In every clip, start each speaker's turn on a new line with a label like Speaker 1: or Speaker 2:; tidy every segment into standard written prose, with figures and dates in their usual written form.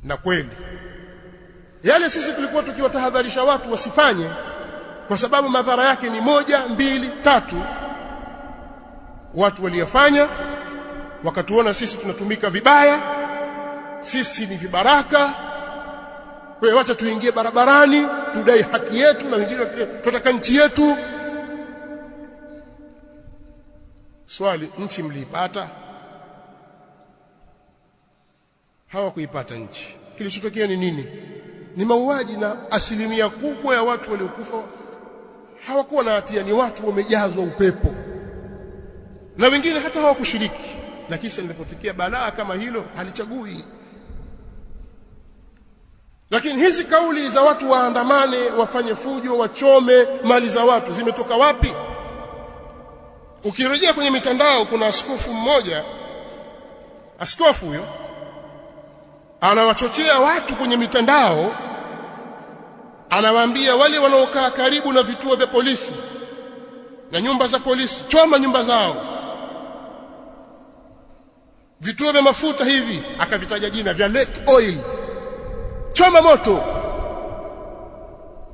Speaker 1: Na kweli yale sisi tulikuwa tukiwatahadharisha watu wasifanye, kwa sababu madhara yake ni 1, 2, 3. Watu waliyafanya, wakatuona sisi tunatumika vibaya, sisi ni vibaraka. Kwa hiyo wacha tuingie barabarani tudai haki yetu, na wengine tunataka nchi yetu. Swali, nchi mliipata? Hawakuipata nchi. Kilichotokea ni nini? Ni mauaji, na asilimia kubwa ya watu waliokufa hawakuwa na hatia, ni watu wamejazwa upepo, na wengine hata hawakushiriki. Lakini sasa linapotokea balaa kama hilo halichagui. Lakini hizi kauli za watu waandamane, wafanye fujo, wachome mali za watu zimetoka wapi? Ukirejea kwenye mitandao, kuna askofu mmoja, askofu huyo anawachochea watu kwenye mitandao, anawaambia wale wanaokaa karibu na vituo vya polisi na nyumba za polisi, choma nyumba zao. Vituo vya mafuta hivi akavitaja jina vya Lake Oil, choma moto.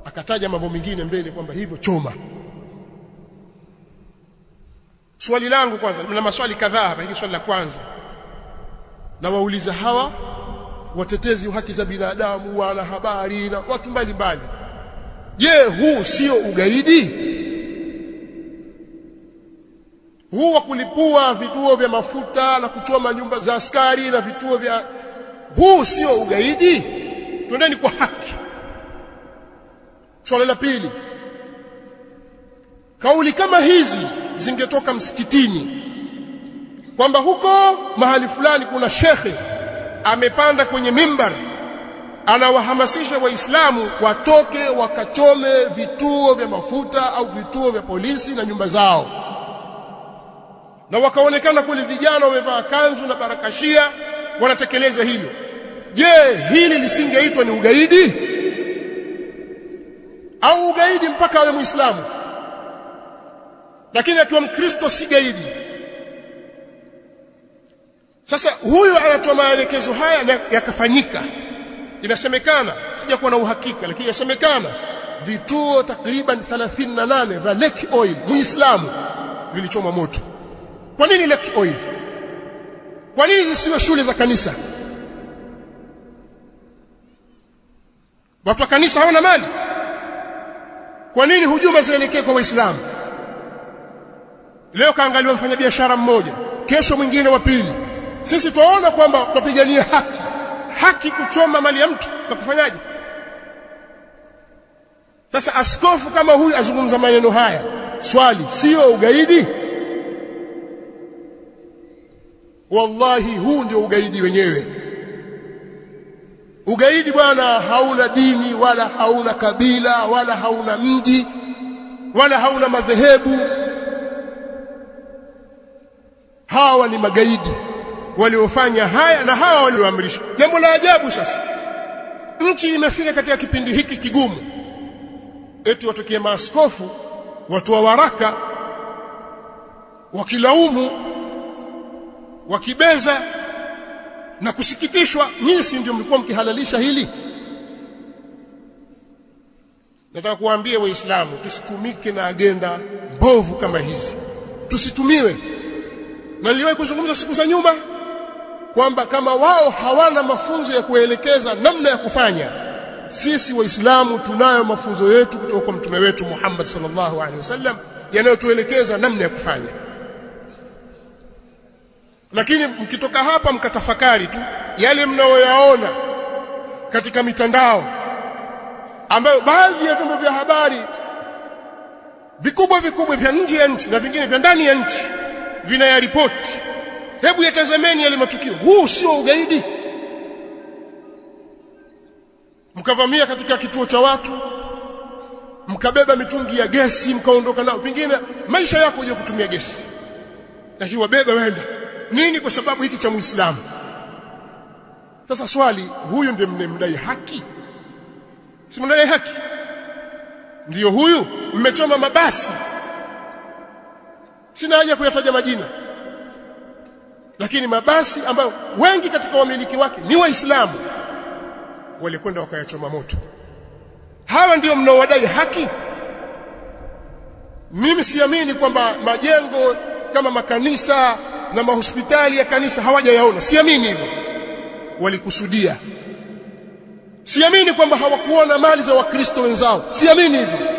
Speaker 1: Akataja mambo mengine mbele kwamba hivyo choma. Swali langu kwanza, na maswali kadhaa hapa, hili swali la kwanza na wauliza hawa watetezi wa haki za binadamu, wana habari na watu mbalimbali, je, huu sio ugaidi? Huu wa kulipua vituo vya mafuta na kuchoma nyumba za askari na vituo vya, huu sio ugaidi? Twendeni kwa haki. Swali la pili, kauli kama hizi zingetoka msikitini, kwamba huko mahali fulani kuna shekhe amepanda kwenye mimbar anawahamasisha Waislamu watoke wakachome vituo vya mafuta au vituo vya polisi na nyumba zao, na wakaonekana kule vijana wamevaa kanzu na barakashia wanatekeleza hilo, je, hili lisingeitwa ni ugaidi? Au ugaidi mpaka awe Muislamu, lakini akiwa Mkristo si gaidi? Sasa huyu anatoa maelekezo haya na yakafanyika. Inasemekana, sijakuwa na uhakika, lakini inasemekana vituo takriban 38 vya Lake Oil Muislamu vilichoma moto. Kwa nini Lake Oil? Kwa nini zisiwe shule za kanisa? Watu wa kanisa hawana mali? Kwa nini hujuma zielekee kwa Waislamu? Leo kaangaliwa mfanyabiashara mmoja, kesho mwingine wa pili. Sisi tunaona kwamba tupigania haki. Haki kuchoma mali ya mtu na kufanyaje? Sasa askofu kama huyu azungumza maneno haya, swali, sio ugaidi? Wallahi huu ndio ugaidi wenyewe. Ugaidi bwana hauna dini, wala hauna kabila, wala hauna mji, wala hauna madhehebu. Hawa ni magaidi waliofanya haya na hawa walioamrishwa. Jambo la ajabu sasa, nchi imefika katika kipindi hiki kigumu, eti watokee maaskofu watoa waraka wakilaumu, wakibeza na kusikitishwa. Nyinyi ndio mlikuwa mkihalalisha hili. Nataka kuwaambia Waislamu, tusitumike na agenda mbovu kama hizi, tusitumiwe. Na niliwahi kuzungumza siku za nyuma kwamba kama wao hawana mafunzo ya kuelekeza namna ya kufanya, sisi Waislamu tunayo mafunzo yetu kutoka kwa mtume wetu Muhammad sallallahu alaihi wasallam yanayotuelekeza namna ya kufanya. Lakini mkitoka hapa mkatafakari tu yale mnaoyaona katika mitandao, ambayo baadhi ya vyombo vya habari vikubwa vya nje ya nchi na vingine vya ndani ya nchi vinayaripoti, hebu yatazameni yale matukio. Huu sio ugaidi? Mkavamia katika kituo cha watu, mkabeba mitungi ya gesi mkaondoka nao, pengine maisha yako je kutumia gesi, lakini wabeba wenda nini? Kwa sababu hiki cha Muislamu. Sasa swali, huyu ndiye mnemdai haki? Si mnadai haki? Ndiyo huyu. Mmechoma mabasi, sina haja kuyataja majina, lakini mabasi ambayo wengi katika wamiliki wake ni Waislamu, walikwenda wakayachoma moto. Hawa ndio mnaowadai haki? Mimi siamini kwamba majengo kama makanisa na mahospitali ya kanisa hawajayaona. Siamini hivyo, walikusudia. Siamini kwamba hawakuona mali za Wakristo wenzao. Siamini hivyo.